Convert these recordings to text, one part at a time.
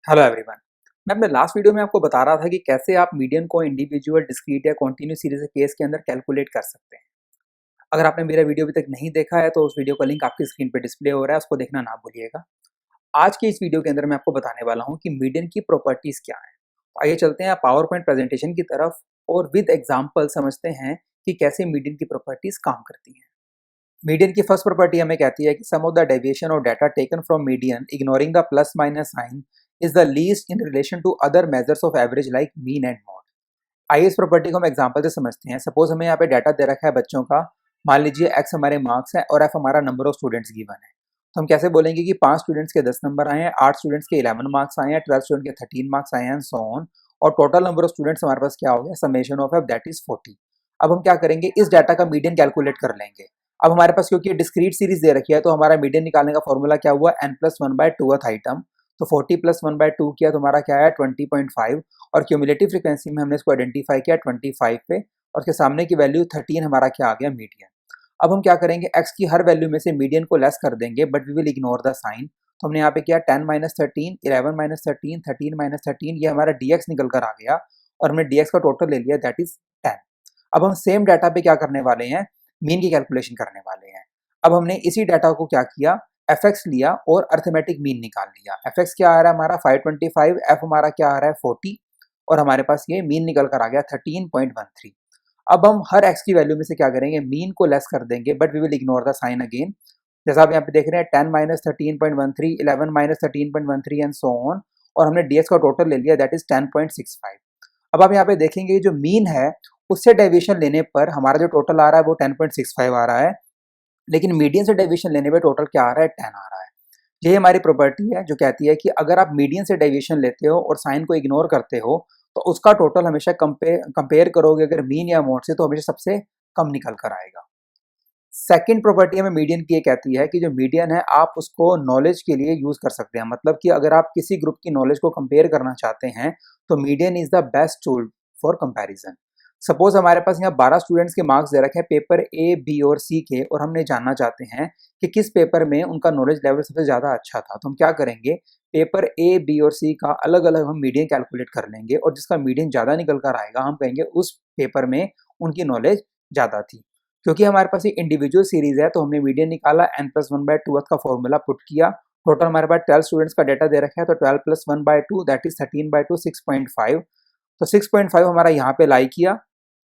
Hello everyone. मैं अपने last video में आपको बता रहा था कि कैसे आप मीडियन को इंडिविजुअल, डिस्क्रीट या कॉन्टिन्यूस सीरीज केस के अंदर कैलकुलेट कर सकते हैं। अगर आपने मेरा वीडियो अभी तक नहीं देखा है तो उस वीडियो का लिंक आपकी स्क्रीन पे डिस्प्ले हो रहा है, उसको देखना ना भूलिएगा। आज के इस वीडियो के अंदर मैं आपको बताने वाला हूँ कि मीडियन की प्रॉपर्टीज क्या है। तो आइए चलते हैं पावर पॉइंट प्रेजेंटेशन की तरफ और विद एग्जाम्पल समझते हैं कि कैसे मीडियन की प्रॉपर्टीज काम करती हैं। मीडियन की फर्स्ट प्रॉपर्टी हमें कहती है कि sum of the deviation of data taken from median ignoring the plus minus sign is the least in relation to other measures of average like mean and mode. आइए इस property को हम example से समझते हैं। सपोज हमें यहाँ पे डाटा दे रखा है बच्चों का। मान लीजिए एक्स हमारे मार्क्स है और एफ हमारा नंबर ऑफ स्टूडेंट्स गिवन है। तो हम कैसे बोलेंगे कि 5 स्टूडेंट्स के 10 नंबर आए हैं, 8 स्टूडेंट्स के 11 मार्क्स आए हैं, 12 स्टूडेंट के 13 मार्क्स आए हैं, सो ऑन। और टोटल नंबर ऑफ स्टूडेंट्स हमारे पास क्या हो गया, summation of F that is 40। अब हम क्या करेंगे, इस डाटा का मीडियन कैलकुलेट कर लेंगे। अब हमारे पास क्योंकि डिस्क्रीट सीरीज दे रखी है तो हमारा मीडियन निकालने का फॉर्मूला क्या हुआ, n+1/2th आइटम। तो 40+1/2 किया तो हमारा क्या है 20.5। और क्यूमुलेटिव फ्रीक्वेंसी में हमने इसको आइडेंटिफाई किया 25 पे, और उसके सामने की वैल्यू 13 हमारा क्या आ गया, मीडियन। अब हम क्या करेंगे, x की हर वैल्यू में से मीडियन को लेस कर देंगे but we will ignore the sign. तो हमने यहाँ पे किया 10-13, 11-13, 13-13, ये हमारा dx निकल कर आ गया और हमने dx का टोटल ले लिया दैट इज 10। अब हम सेम डाटा पे क्या करने वाले हैं, मीन की कैलकुलेशन करने वाले हैं। अब हमने इसी डाटा को क्या किया, एफ एक्स लिया और अर्थमेटिक मीन निकाल लिया। एफ एक्स क्या आ रहा है हमारा 525, एफ हमारा क्या आ रहा है 40, और हमारे पास ये मीन निकल कर आ गया 13.13। अब हम हर एक्स की वैल्यू में से क्या करेंगे, मीन को लेस कर देंगे but we will ignore the sign again. जैसा आप यहाँ पे देख रहे हैं 10-13.13, 11-13.13 एंड सो ऑन, और हमने डी का टोटल ले लिया दैट इज 10.65। अब आप यहाँ पे देखेंगे जो मीन है उससे डेविएशन लेने पर हमारा जो टोटल आ रहा है वो 10.65 आ रहा है, लेकिन मीडियन से डेविएशन लेने पे टोटल क्या आ रहा है, 10 आ रहा है। यही हमारी प्रॉपर्टी है जो कहती है कि अगर आप मीडियन से डेविएशन लेते हो और साइन को इग्नोर करते हो तो उसका टोटल हमेशा कंपेयर करोगे अगर मीन या मोड से, तो हमेशा सबसे कम निकल कर आएगा। सेकंड प्रॉपर्टी हमें मीडियन की ये कहती है कि जो मीडियन है आप उसको नॉलेज के लिए यूज कर सकते हैं। मतलब कि अगर आप किसी ग्रुप की नॉलेज को कंपेयर करना चाहते हैं तो median is the best tool for comparison. Suppose हमारे पास यहाँ 12 स्टूडेंट्स के मार्क्स दे रखे हैं पेपर ए, बी और सी के, और हमने जानना चाहते हैं कि किस पेपर में उनका नॉलेज लेवल सबसे ज़्यादा अच्छा था। तो हम क्या करेंगे, पेपर ए, बी और सी का अलग अलग हम मीडियन कैलकुलेट कर लेंगे और जिसका मीडियन ज़्यादा निकल कर आएगा हम कहेंगे उस पेपर में उनकी नॉलेज ज़्यादा थी। क्योंकि हमारे पास ये इंडिविजुअल सीरीज है तो हमने मीडियन निकाला, n+1/2 का फॉर्मूला पुट किया। टोटल हमारे पास 12 स्टूडेंट्स का डाटा दे रखा है तो 12+1/2 दैट इज 13/2, 6.5। तो 6.5 हमारा यहाँ पे लाई किया।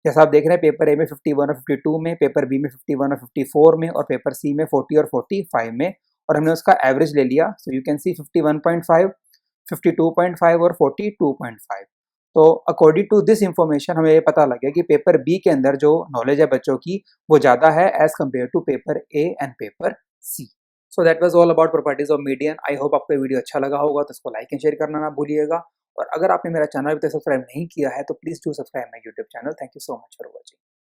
जैसा आप देख रहे हैं पेपर ए में 51 और 52 में, पेपर बी में 51 और 54 में, और पेपर सी में 40 और 45 में, और हमने उसका एवरेज ले लिया। सो यू कैन सी 51.5, 52.5 और 42.5। तो अकॉर्डिंग टू दिस इंफॉर्मेशन हमें ये पता लग गया कि पेपर बी के अंदर जो नॉलेज है बच्चों की वो ज़्यादा है as compare to paper A and paper C. So that was all about properties of median. I hope आपको वीडियो अच्छा लगा होगा, तो इसको लाइक एंड शेयर करना ना भूलिएगा। और अगर आपने मेरा चैनल अभी तक सब्सक्राइब नहीं किया है तो please do subscribe my YouTube channel. Thank you so much for watching.